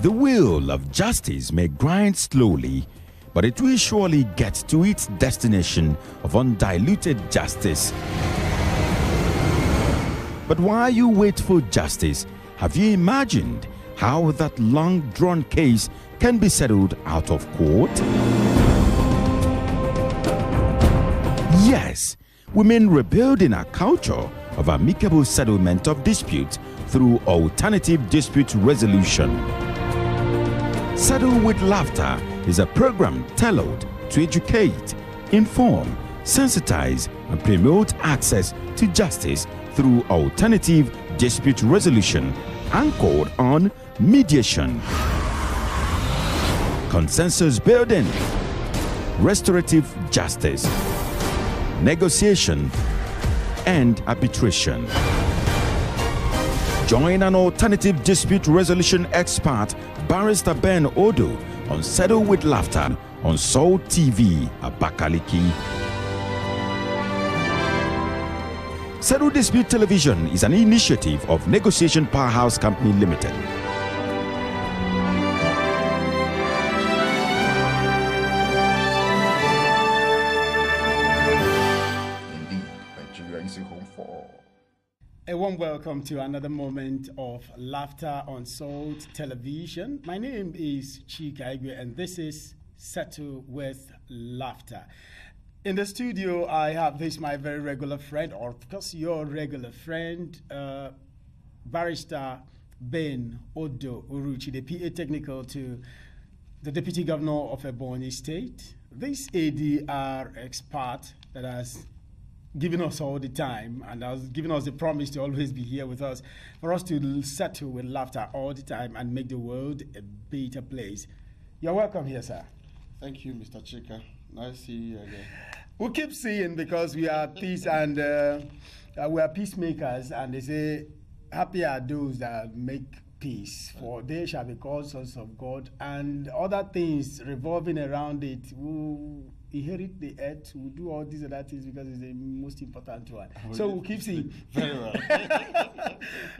The wheel of justice may grind slowly, but it will surely get to its destination of undiluted justice. But while you wait for justice, have you imagined how that long-drawn case can be settled out of court? Yes, we mean rebuilding a culture of amicable settlement of disputes through alternative dispute resolution. Settle with Laughter is a program tailored to educate, inform, sensitize, and promote access to justice through alternative dispute resolution anchored on mediation, consensus building, restorative justice, negotiation, and arbitration. Join an alternative dispute resolution expert, Barrister Ben Odoh, on Settle with Laughter on Soul TV, Abakaliki. Settle Dispute Television is an initiative of Negotiation Powerhouse Company Limited. A warm welcome to another moment of laughter on Soul Television. My name is Chika Igwe, and this is Settle with Laughter. In the studio, I have this my very regular friend, or of course your regular friend, Barrister Ben Odoh Uruchi, the PA technical to the Deputy Governor of Ebonyi State. This ADR expert that has given us all the time and has given us the promise to always be here with us, for us to settle with laughter all the time and make the world a better place. You're welcome here, sir. Thank you, Mr. Chika. Nice to see you again. We keep seeing because we are peace and we are peacemakers, and they say, happy are those that make peace, for they shall be called sons of God, and other things revolving around it will inherit the earth, will do all these other things because it's the most important one. So we'll keep seeing. Very well.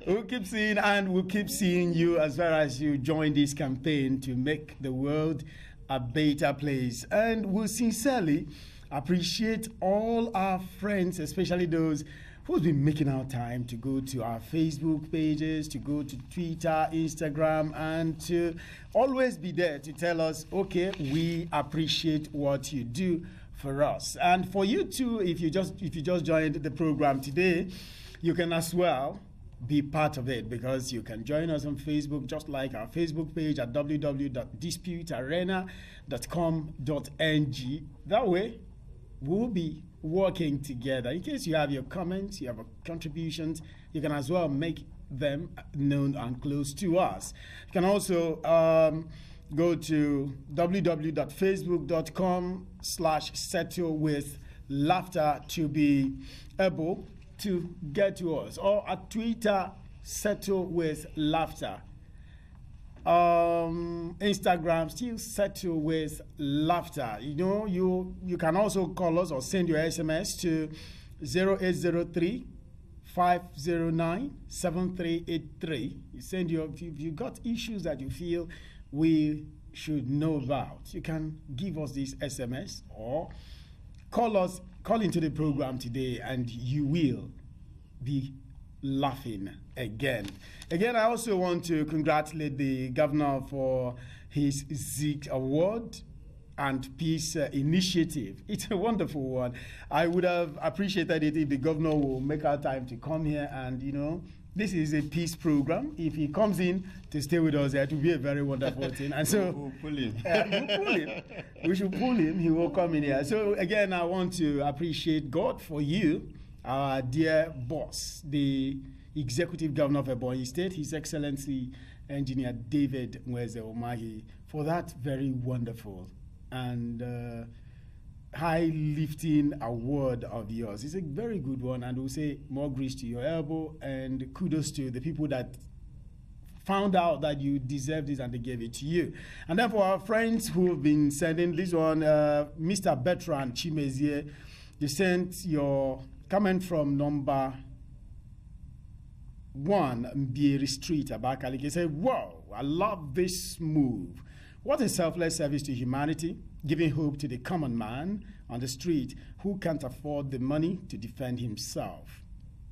We'll keep seeing, and we'll keep seeing you as far as you join this campaign to make the world a better place. And we'll sincerely appreciate all our friends, especially those who's been making our time to go to our Facebook pages, to go to Twitter, Instagram, and to always be there to tell us, okay, we appreciate what you do for us. And for you too, if you just joined the program today, you can as well be part of it, because you can join us on Facebook, just like our Facebook page at www.disputearena.com.ng. That way, we'll be working together. In case you have your comments, you have contributions, you can as well make them known and close to us. You can also go to www.facebook.com/settlewithlaughter to be able to get to us, or at Twitter, Settle with Laughter. Instagram, still Settle with Laughter. You know, you can also call us or send your SMS to 0803-509-7383. You send if you got issues that you feel we should know about, you can give us this SMS or call into the program today, and you will be laughing again. I also want to congratulate the governor for his Zeke Award and Peace Initiative. It's a wonderful one. I would have appreciated it if the governor will make our time to come here, and this is a peace program. If he comes in to stay with us, it will be a very wonderful thing. And so we'll pull him. We'll pull him. We should pull him. He will come in here. So again, I want to appreciate God for you, our dear boss, the Executive Governor of Ebonyi State, His Excellency Engineer David Mweze Omahi, for that very wonderful and high-lifting award of yours. It's a very good one, and we'll say more grace to your elbow, and kudos to the people that found out that you deserve this and they gave it to you. And then for our friends who have been sending this one, Mr. Bertrand Chimezie, you sent your comment from number Mbieri Street, Abakaliki. He said, wow, I love this move. What a selfless service to humanity, giving hope to the common man on the street who can't afford the money to defend himself.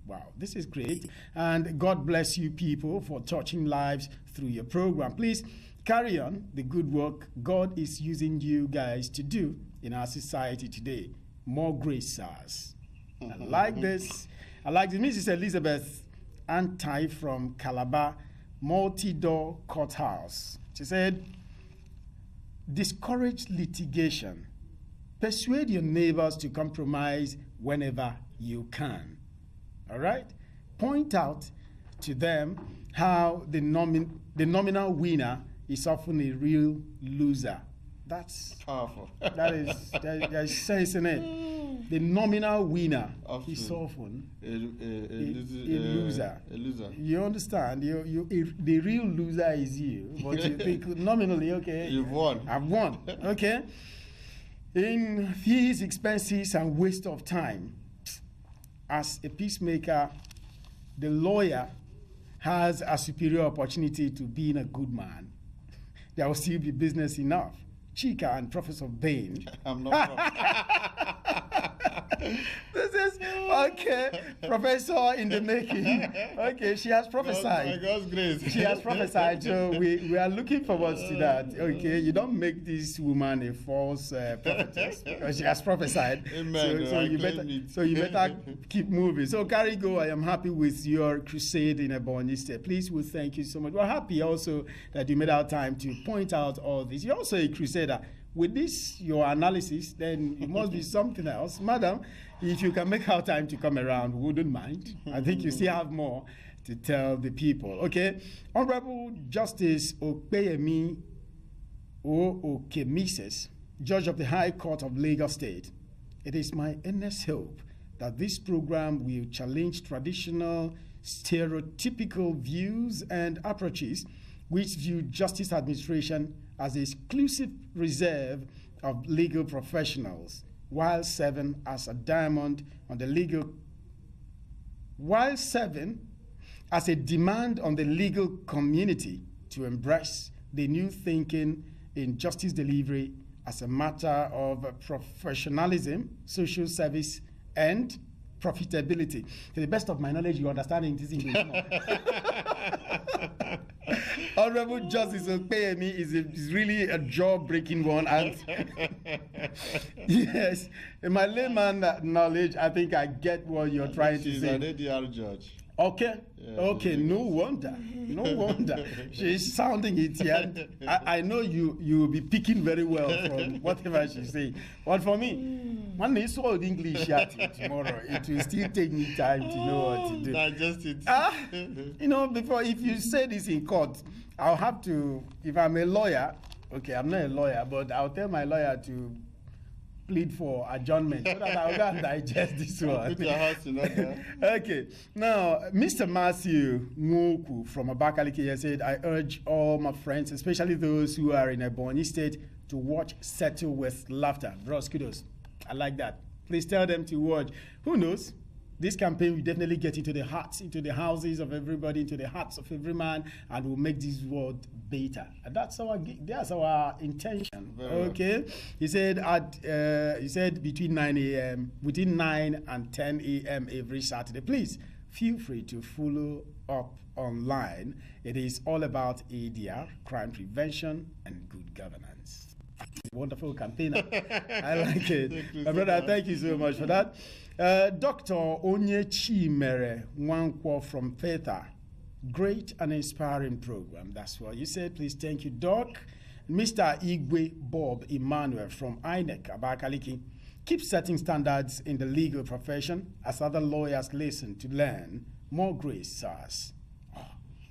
Wow, this is great. And God bless you people for touching lives through your program. Please carry on the good work God is using you guys to do in our society today. More grace, sirs. I like this. I like this. Mrs. Elizabeth Anti from Calabar, Multi-Door Courthouse. She said, discourage litigation. Persuade your neighbors to compromise whenever you can. All right? Point out to them how the nominal winner is often a real loser. That's Powerful. there's sense in it. The nominal winner is often a loser. A loser. You understand? The real loser is you, but you think nominally, okay, You've won. I've won. Okay. In fees, expenses, and waste of time, as a peacemaker, the lawyer has a superior opportunity to being a good man. There will still be business enough. Chika and Professor Bain. I'm not. This is okay. Professor in the making. Okay, she has prophesied. By God's grace. She has prophesied, so we are looking forward to that. Okay, you don't make this woman a false prophetess because she has prophesied. Amen. So you better keep moving. So carry go. I am happy with your crusade in Ebonyi State. Please, we thank you so much. We're happy also that you made our time to point out all this. You're also a crusader. With this, your analysis, then it must be something else. Madam, if you can make our time to come around, we wouldn't mind. I think you still have more to tell the people. Okay? Honorable Justice Okpeyemi Okemises, Judge of the High Court of Lagos State, it is my earnest hope that this program will challenge traditional, stereotypical views and approaches which view justice administration as the exclusive reserve of legal professionals, while serving as a demand on the legal community to embrace the new thinking in justice delivery as a matter of professionalism, social service, and profitability. To the best of my knowledge, you understand this English. Honorable Justice Okpeyemi is really a jaw-breaking one, and yes, in my layman knowledge, I think I get what you're trying to say. She's an ADR judge. Okay, yeah, okay, no wonder. She's sounding it, and I know you will be picking very well from whatever she's saying. But for me, when they saw the English yet tomorrow, it will still take me time to know what to do. Digest it. Before, if you say this in court, I'll have to, if I'm a lawyer, okay, I'm not a lawyer, but I'll tell my lawyer to plead for adjournment so that I'll go and digest this one. Put your house in order. Okay. Now, Mr. Matthew Nwoku from Abakaliki has said, I urge all my friends, especially those who are in Ebonyi State, to watch Settle with Laughter. Bros, kudos. I like that. Please tell them to watch. Who knows? This campaign will definitely get into the hearts, into the houses of everybody, into the hearts of every man, and will make this world better. And that's our intention. Okay. He said between 9 a.m. within 9 and 10 a.m. every Saturday. Please feel free to follow up online. It is all about ADR, crime prevention, and good governance. Wonderful campaigner. I like it. My brother, thank you so much for that. Dr. Onyechimere Nwankwo from Theta. Great and inspiring program. That's what you said. Please thank you, Doc. Mr. Igwe Bob Emmanuel from INEC, Abakaliki. Keep setting standards in the legal profession as other lawyers listen to learn. More grace, sirs.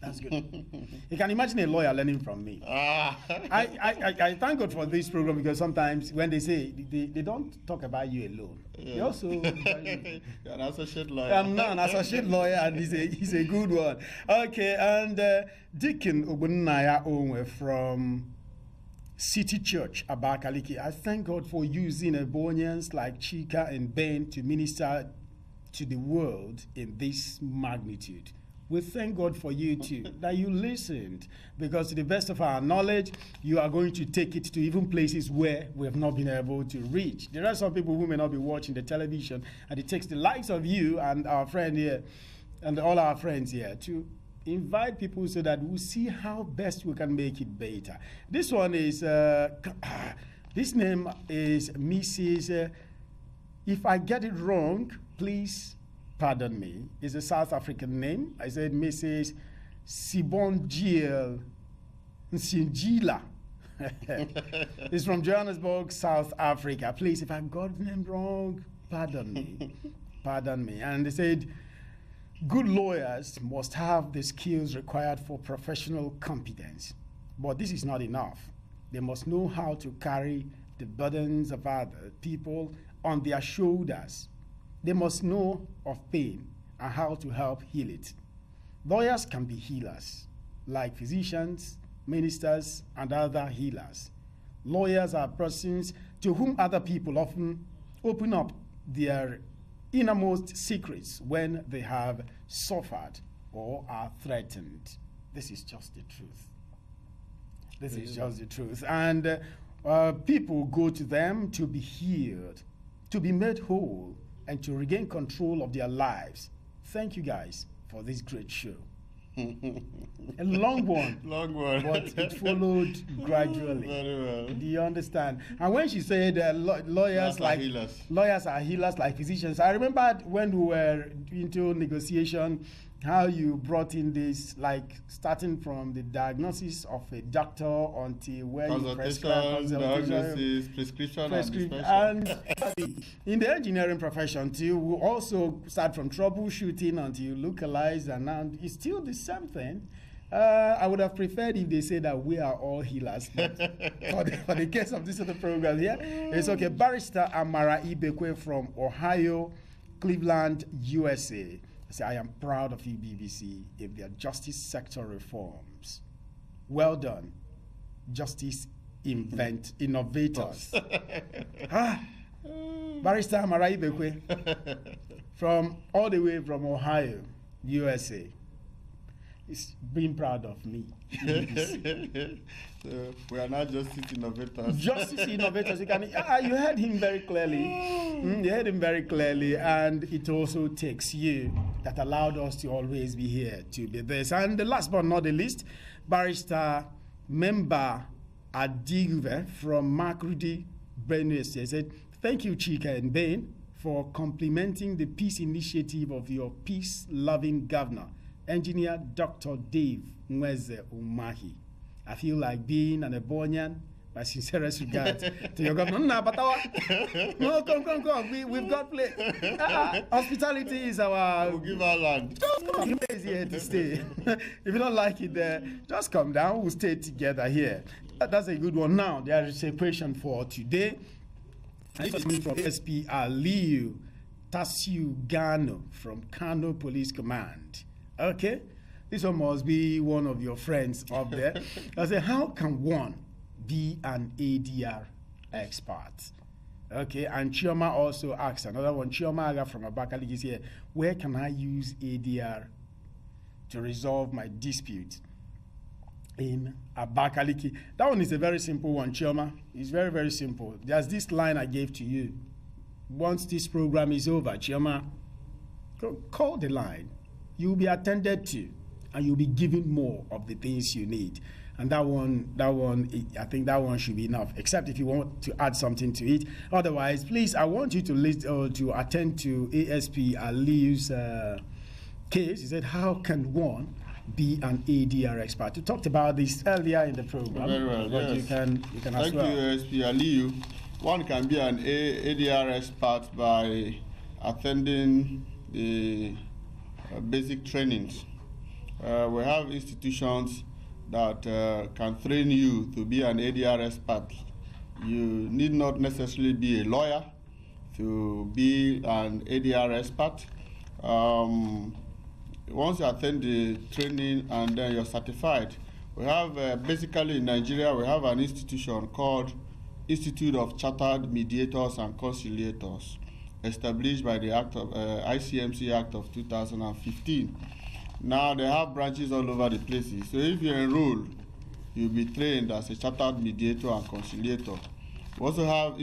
That's good. You can imagine a lawyer learning from me. I thank God for this program because sometimes when they say, they don't talk about you alone. Yeah. They also... You're an associate lawyer. I'm not an associate lawyer, and he's a good one. Okay, and Deacon Ogbonnaya Onwe from City Church, Abakaliki. I thank God for using Ebonians like Chika and Ben to minister to the world in this magnitude. We thank God for you too, that you listened, because to the best of our knowledge, you are going to take it to even places where we have not been able to reach. There are some people who may not be watching the television, and it takes the likes of you and our friend here, and all our friends here, to invite people so that we'll see how best we can make it better. This one is, this name is Mrs. If I get it wrong, please pardon me. It's a South African name. I said Mrs. Sibonjil Nsinjila. It's from Johannesburg, South Africa. Please, if I got the name wrong, pardon me. Pardon me. And they said, good lawyers must have the skills required for professional competence. But this is not enough. They must know how to carry the burdens of other people on their shoulders. They must know of pain and how to help heal it. Lawyers can be healers, like physicians, ministers, and other healers. Lawyers are persons to whom other people often open up their innermost secrets when they have suffered or are threatened. This is just the truth. This is just the truth. And people go to them to be healed, to be made whole, and to regain control of their lives. Thank you guys for this great show. A long one. Long one. But it followed gradually. Very well. Do you understand? And when she said lawyers are healers like physicians, I remember when we were into negotiation, how you brought in this, like starting from the diagnosis of a doctor until where you prescribe diagnosis, prescription, and in the engineering profession too, we also start from troubleshooting until you localize, and now it's still the same thing. I would have preferred if they say that we are all healers, but for the case of this other program here, it's okay. Barrister Amara Ibekwe from Ohio, Cleveland, USA. I say, I am proud of you, BBC, if their justice sector reforms. Well done, justice innovators. Barrister Amara Ibekwe, from all the way from Ohio, USA. He's being proud of me. So we are not justice innovators. Justice innovators. You heard him very clearly. You heard him very clearly, and it also takes you that allowed us to always be here to be this. And the last but not the least, Barrister Member Adiguve from Makurdi, Benue State said, thank you, Chika and Bain, for complimenting the peace initiative of your peace-loving governor, Engineer Dr. Dave Nweze Umahi. I feel like being an Ebonyian. My sincerest regards to your governor. No, come. We've got play. Hospitality is our. We'll give our land. Come is here to stay. If you don't like it there, just come down. We'll stay together here. That's a good one. Now, there is a question for today. This is coming from SP Aliu Tasiu Gano from Kano Police Command. Okay? This one must be one of your friends up there. I say, how can one be an ADR expert? Okay, and Chioma also asked another one. Chioma Aga from Abakaliki is here. Where can I use ADR to resolve my dispute in Abakaliki? That one is a very simple one, Chioma. It's very, very simple. There's this line I gave to you. Once this program is over, Chioma, call the line. You'll be attended to, and you'll be given more of the things you need. And that one, I think that one should be enough, except if you want to add something to it. Otherwise, please, I want you to list or to attend to ASP Aliu's case. He said, how can one be an ADR expert? We talked about this earlier in the program. Very well, but yes. you can as well. Thank you, ASP Aliu. One can be an ADR expert by attending the basic trainings. We have institutions that can train you to be an ADR expert. You need not necessarily be a lawyer to be an ADR expert. Once you attend the training and then you're certified, we have basically in Nigeria, we have an institution called Institute of Chartered Mediators and Conciliators, established by the ICMC Act of 2015. Now they have branches all over the places. So if you enroll, you'll be trained as a chartered mediator and conciliator. We also have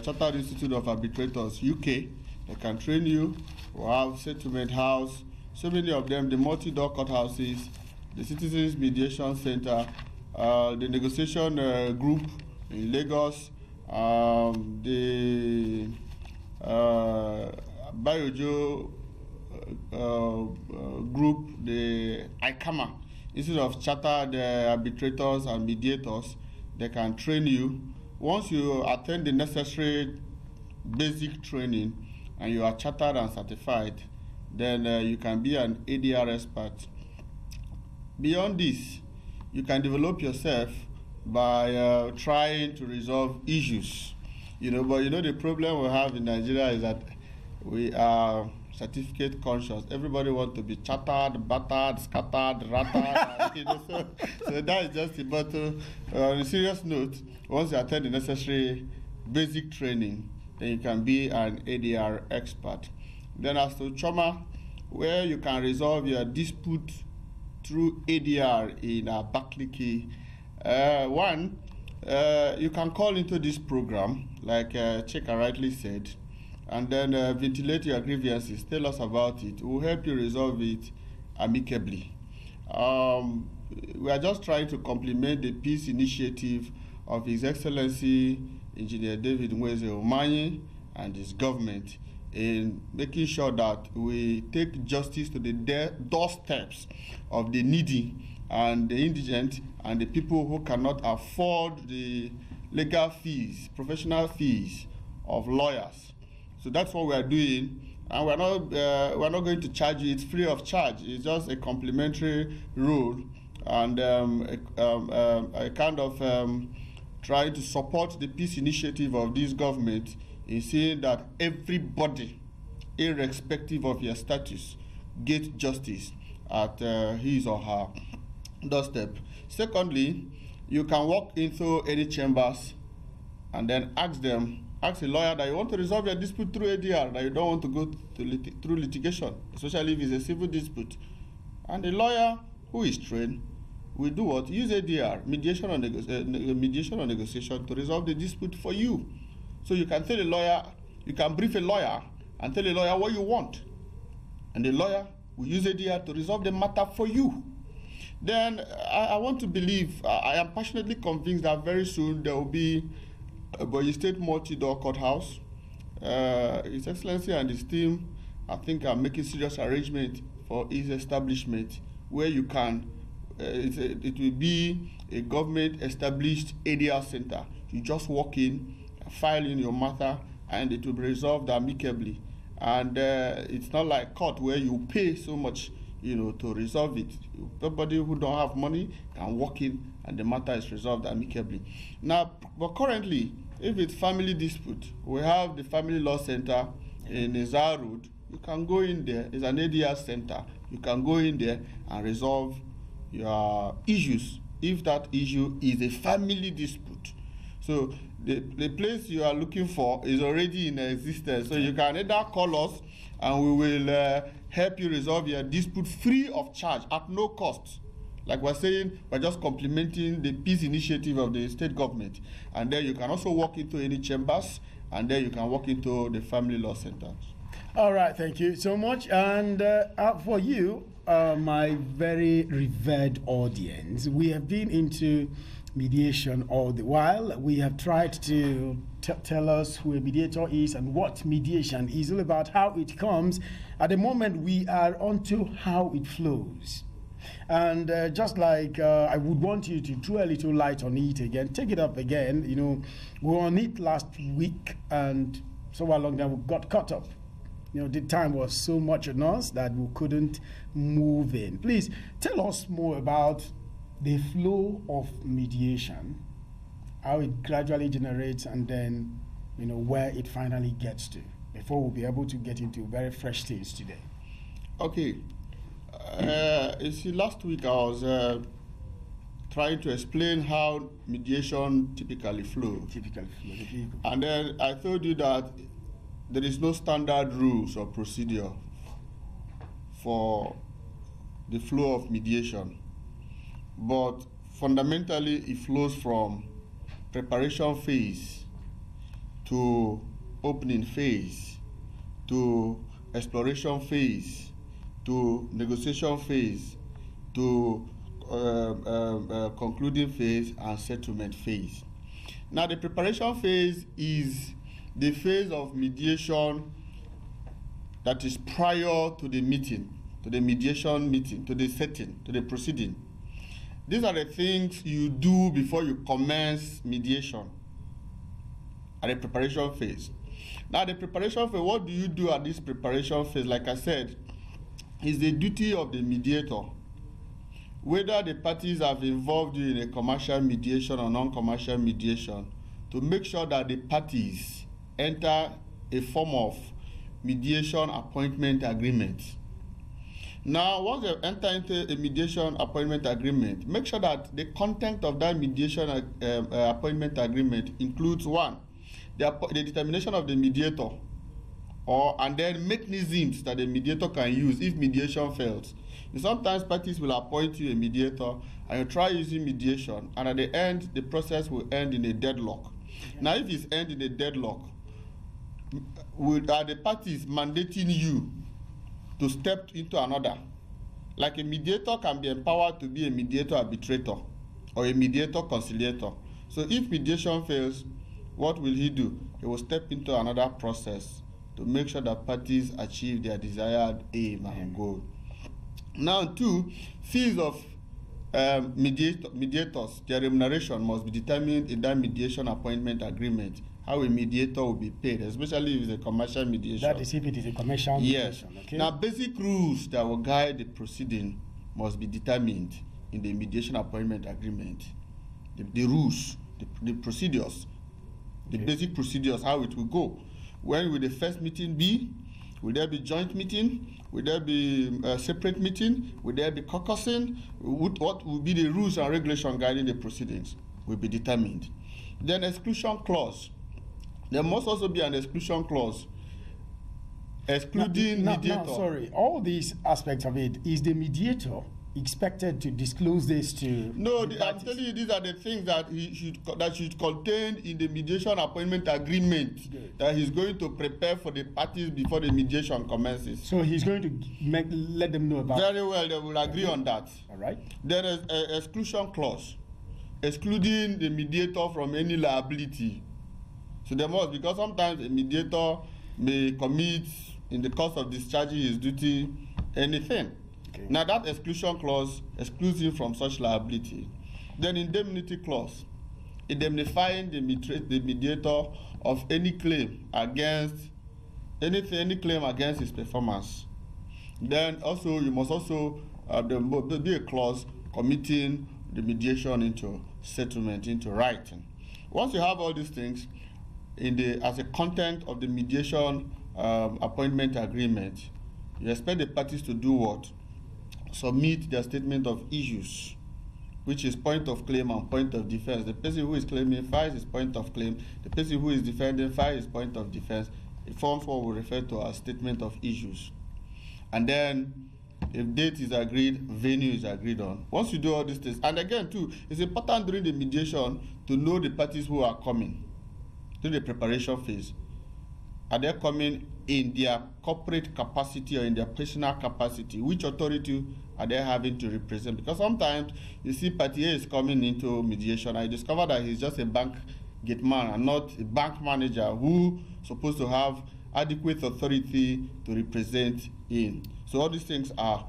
Chartered Institute of Arbitrators UK. They can train you. We have Settlement House, so many of them, the multi-door courthouses, the Citizens Mediation Center, the negotiation group in Lagos, the Biojo group, the ICAMA, instead of chartered arbitrators and mediators. They can train you. Once you attend the necessary basic training and you are chartered and certified, then you can be an ADR expert. Beyond this, you can develop yourself by trying to resolve issues. But the problem we have in Nigeria is that we are certificate conscious. Everybody wants to be chartered, battered, scattered, rattered. So that is just it. But on a serious note, once you attend the necessary basic training, then you can be an ADR expert. Then as to trauma, where you can resolve your dispute through ADR in Abakaliki. You can call into this program, like Chika rightly said, and then ventilate your grievances, tell us about it. We'll help you resolve it amicably. We are just trying to complement the peace initiative of His Excellency Engineer David Mweze Omanyi and his government in making sure that we take justice to the doorsteps of the needy and the indigent and the people who cannot afford the legal fees, professional fees of lawyers. So that's what we are doing, and we're not going to charge you. It's free of charge. It's just a complimentary role, and a kind of trying to support the peace initiative of this government in saying that everybody, irrespective of your status, gets justice at his or her doorstep. Secondly, you can walk into any chambers and then ask a lawyer that you want to resolve your dispute through ADR, that you don't want to go through litigation, especially if it's a civil dispute. And the lawyer who is trained will do what? Use ADR, mediation or negotiation, to resolve the dispute for you. So you can tell a lawyer, you can brief a lawyer and tell a lawyer what you want, and the lawyer will use ADR to resolve the matter for you. Then I want to believe, I am passionately convinced that very soon there will be a Ebonyi State multi-door courthouse. His Excellency and his team, I think, are making serious arrangements for its establishment, where you can, it will be a government-established ADR center. You just walk in, file in your matter, and it will be resolved amicably. And it's not like court where you pay so much, to resolve it. Everybody who don't have money can walk in and the matter is resolved amicably. Now, but currently, if it's family dispute, we have the Family Law Center in Izar Road. You can go in there. It's an ADR center. You can go in there and resolve your issues if that issue is a family dispute. So the place you are looking for is already in existence. So you can either call us and we will help you resolve your dispute free of charge at no cost. Like we're saying, we're just complementing the peace initiative of the state government. And then you can also walk into any chambers, and then you can walk into the family law centers. All right, thank you so much. And for you, my very revered audience, we have been into mediation all the while. We have tried to tell us who a mediator is and what mediation is all about, how it comes. At the moment, we are onto how it flows. And just like I would want you to throw a little light on it again, take it up again. We were on it last week, and so long that we got caught up. The time was so much on us that we couldn't move in. Please tell us more about the flow of mediation, how it gradually generates, and then where it finally gets to, before we'll be able to get into very fresh things today. Okay. You see, last week I was trying to explain how mediation typically flows. And then I told you that there is no standard rules or procedure for the flow of mediation. But fundamentally, it flows from preparation phase to opening phase to exploration phase to negotiation phase to concluding phase and settlement phase. Now, the preparation phase is the phase of mediation that is prior to the meeting, to the mediation meeting, to the setting, to the proceeding. These are the things you do before you commence mediation at the preparation phase. Now, the preparation phase, what do you do at this preparation phase? Like I said, is the duty of the mediator, whether the parties have involved you in a commercial mediation or non-commercial mediation, to make sure that the parties enter a form of mediation appointment agreement. Now, once they enter into a mediation appointment agreement, make sure that the content of that mediation appointment agreement includes one, the determination of the mediator, and then mechanisms that the mediator can use if mediation fails. Sometimes parties will appoint you a mediator and you try using mediation, and at the end, the process will end in a deadlock. Now, if it's end in a deadlock, are the parties mandating you to step into another? Like a mediator can be empowered to be a mediator arbitrator or a mediator conciliator. So if mediation fails, what will he do? He will step into another process to make sure that parties achieve their desired aim and goal. Now, two, fees of mediators, their remuneration must be determined in that mediation appointment agreement, how a mediator will be paid, especially if it's a commercial mediation. That is if it is a commercial mediation. Yes. Okay. Now, basic rules that will guide the proceeding must be determined in the mediation appointment agreement. The rules, the procedures, the basic procedures, how it will go. When will the first meeting be? Will there be joint meeting? Will there be a separate meeting? Will there be caucusing? What will be the rules and regulations guiding the proceedings will be determined. Then exclusion clause. There must also be an exclusion clause excluding mediator. Now, sorry, all these aspects of it, is the mediator expected to disclose this to? No, I'm telling you, these are the things that should contain in the mediation appointment agreement. Good. That he's going to prepare for the parties before the mediation commences. So he's going to let them know about. Very well, they will agree on that. All right. There is an exclusion clause excluding the mediator from any liability. So there must, because sometimes a mediator may commit in the course of discharging his duty anything. Okay. Now that exclusion clause excludes him from such liability. Then indemnity clause, indemnifying the mediator of any claim against any claim against his performance. Then also you must also there must be a clause committing the mediation into settlement, into writing. Once you have all these things as a content of the mediation appointment agreement, you expect the parties to do what? Submit their statement of issues, which is point of claim and point of defense. The person who is claiming files his point of claim. The person who is defending files his point of defense. Form 4 will refer to as statement of issues. And then, if date is agreed, venue is agreed on. Once you do all these things, and again too, it's important during the mediation to know the parties who are coming during the preparation phase. Are they coming in their corporate capacity or in their personal capacity? Which authority are they having to represent? Because sometimes you see party A is coming into mediation and you discover that he's just a bank gate man and not a bank manager who is supposed to have adequate authority to represent him. So all these things are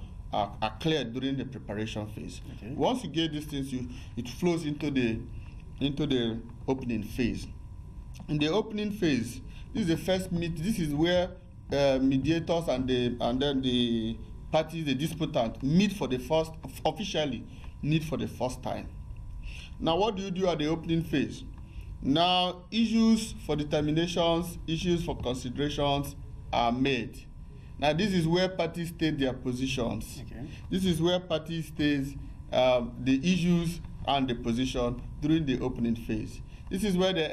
cleared during the preparation phase. Okay. Once you get these things, it flows into the opening phase. In the opening phase, this is the first meet. This is where mediators and then the parties, the disputant, meet for the first officially meet for the first time. Now, what do you do at the opening phase? Now, issues for determinations, issues for considerations are made. Now, this is where parties state their positions. Okay. This is where parties state the issues and the position during the opening phase. This is where they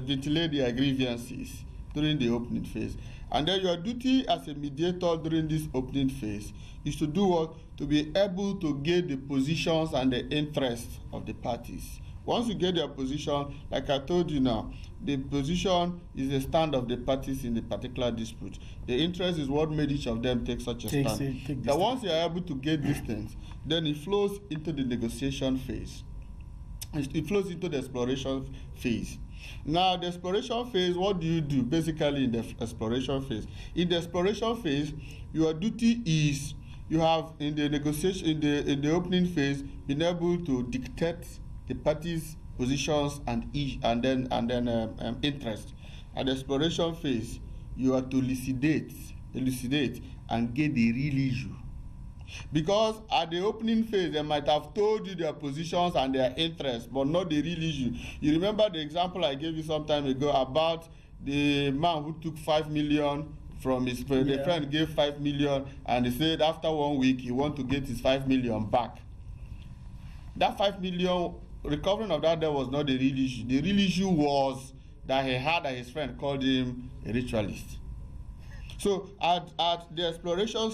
ventilate their grievances during the opening phase. And then your duty as a mediator during this opening phase is to do what? To be able to get the positions and the interests of the parties. Once you get their position, like I told you now, the position is the stand of the parties in the particular dispute. The interest is what made each of them take such a stand. Now, once you are able to get these things, then it flows into the negotiation phase. It flows into the exploration phase. Now, the exploration phase, what do you do basically in the exploration phase? In the exploration phase, your duty is, you have in the negotiation, in the opening phase, been able to dictate the parties' positions and then interest. At the exploration phase, you are to elucidate and get the real issue. Because at the opening phase, they might have told you their positions and their interests, but not the real issue. You remember the example I gave you some time ago about the man who took 5 million from his friend. The friend gave 5 million, and he said after 1 week he want to get his 5 million back. That 5 million, recovering of that debt was not the real issue. The real issue was that he had that his friend called him a ritualist. So at the exploration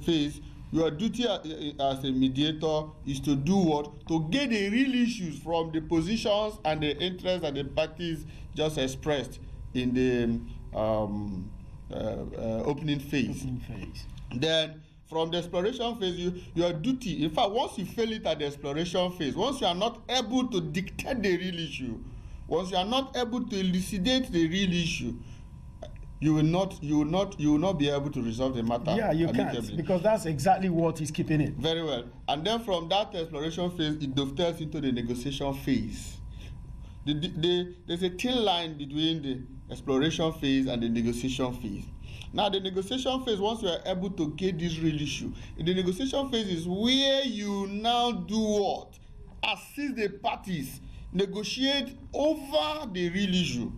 phase, your duty as a mediator is to do what? To get the real issues from the positions and the interests that the parties just expressed in the opening phase. Then from the exploration phase, your duty, in fact, once you fail it at the exploration phase, once you are not able to dictate the real issue, once you are not able to elucidate the real issue, you will not be able to resolve the matter. Yeah, you can't, because that's exactly what is keeping it. Very well. And then from that exploration phase, it dovetails into the negotiation phase. There's a thin line between the exploration phase and the negotiation phase. Now, the negotiation phase, once you are able to get this real issue, the negotiation phase is where you now do what? Assist the parties, negotiate over the real issue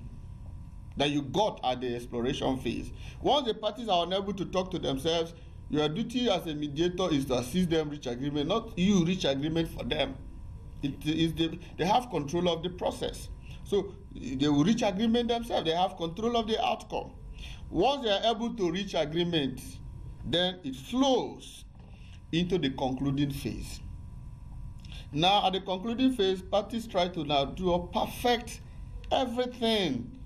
that you got at the exploration phase. Once the parties are unable to talk to themselves, your duty as a mediator is to assist them reach agreement, not you reach agreement for them. They have control of the process. So they will reach agreement themselves. They have control of the outcome. Once they are able to reach agreement, then it flows into the concluding phase. Now, at the concluding phase, parties try to now do or perfect everything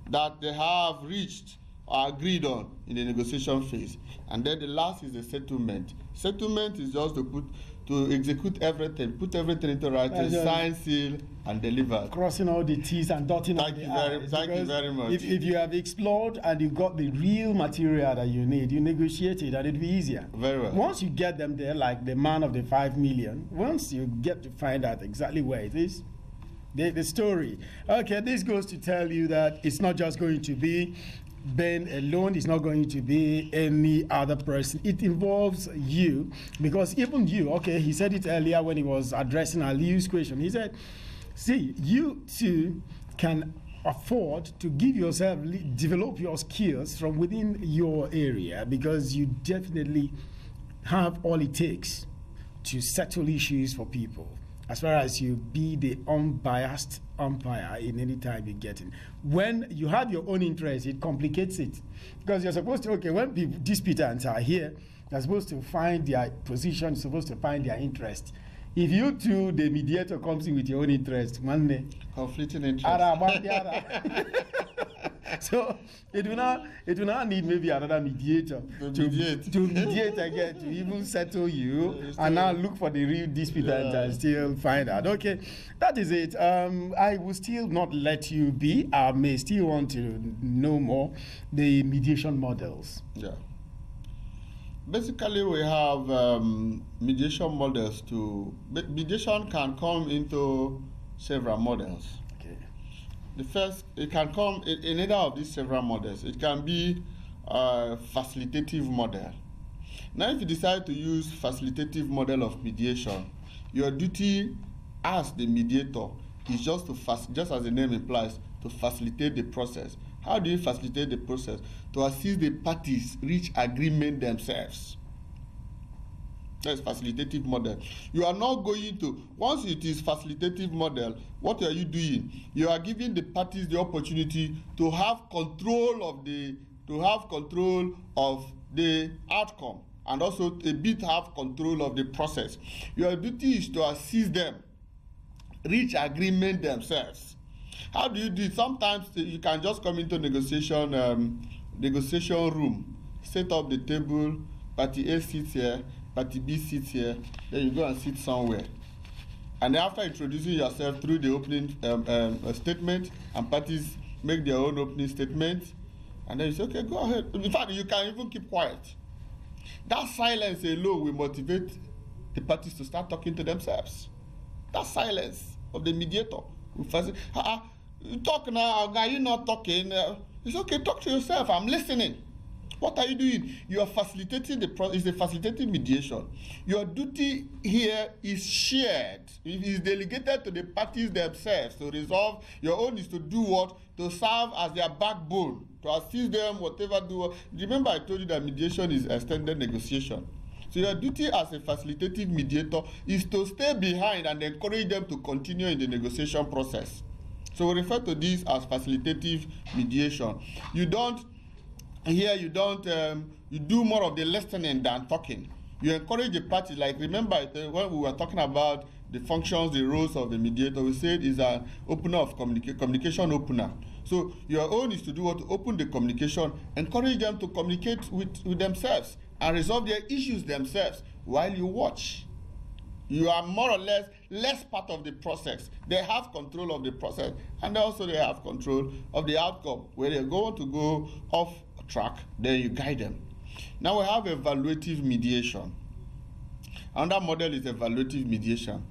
that they have reached or agreed on in the negotiation phase. And then the last is the settlement. Settlement is just to execute everything, put everything into writing, sign, seal, and deliver. Crossing all the T's and dotting all the I's. Thank you very much. If you have explored and you got the real material that you need, you negotiate it and it'll be easier. Very well. Once you get them there, like the man of the 5 million, once you get to find out exactly where it is, the story. Okay, this goes to tell you that it's not just going to be Ben alone, it's not going to be any other person. It involves you, because even you, okay, he said it earlier when he was addressing Aliu's question. He said, see, you too can afford to give yourself, develop your skills from within your area, because you definitely have all it takes to settle issues for people, as far as you be the unbiased umpire in any time you get in. When you have your own interest, it complicates it. Because you're supposed to, okay, when disputants are here, they're supposed to find their position, supposed to find their interest. If you too, the mediator, comes in with your own interest, one day, conflicting interest. So it will not need maybe another mediator to mediate again, to even settle you, and now look for the real disputant and still find out. Okay, that is it. I will still not let you be. I may still want to know more the mediation models. Yeah. Basically, we have mediation models too. Mediation can come into several models. The first, it can come in either of these several models. It can be a facilitative model. Now, if you decide to use facilitative model of mediation, your duty as the mediator is just as the name implies, to facilitate the process. How do you facilitate the process? To assist the parties reach agreement themselves. That's facilitative model. You are not going to, once it is facilitative model, what are you doing? You are giving the parties the opportunity to have control of the outcome, and also a bit have control of the process. Your duty is to assist them reach agreement themselves. How do you do it? Sometimes you can just come into negotiation room, set up the table, party A sits here, party B sits here, then you go and sit somewhere. And after introducing yourself through the opening statement, and parties make their own opening statement, and then you say, okay, go ahead. In fact, you can even keep quiet. That silence alone will motivate the parties to start talking to themselves. That silence of the mediator will first say, you talk now, are you not talking? It's okay, talk to yourself, I'm listening. What are you doing? You are facilitating the process. It's a facilitating mediation. Your duty here is shared. It is delegated to the parties themselves to resolve. Your own is to do what? To serve as their backbone, to assist them, whatever do. Remember, I told you that mediation is extended negotiation. So your duty as a facilitative mediator is to stay behind and encourage them to continue in the negotiation process. So we refer to this as facilitative mediation. You do more of the listening than talking. You encourage the parties. Like, remember when we were talking about the functions, the roles of the mediator, we said is an opener of communication opener. So your own is to do what? To open the communication, encourage them to communicate with themselves and resolve their issues themselves while you watch. You are more or less part of the process. They have control of the process, and also they have control of the outcome. Where they're going to go off track, then you guide them. Now we have evaluative mediation. Another model is evaluative mediation.